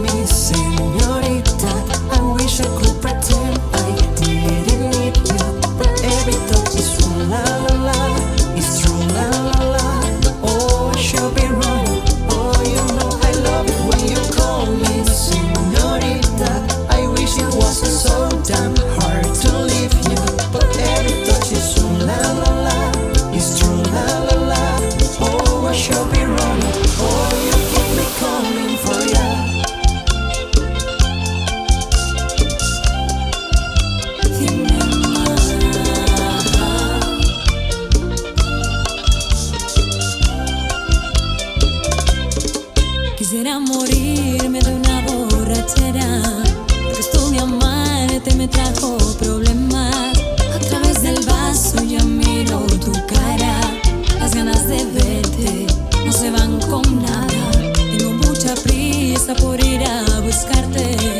me señorita. I wish I could pretend I didn't need you, but every touch is true, la la la. It's true, la la la. Oh, I should be wrong. Oh, you know I love it when you call me señorita. I wish it wasn't so damn hard to leave you, but every touch is true, la la la. It's true, la la la. Oh, I should be wrong. Oh, you keep me coming for ya. Dime más. Quisiera morirme de una borrachera, porque esto de amarte me trajo problemas. A través del vaso ya miro tu cara, las ganas de verte no se van con nada. Tengo mucha prisa por ir a buscarte.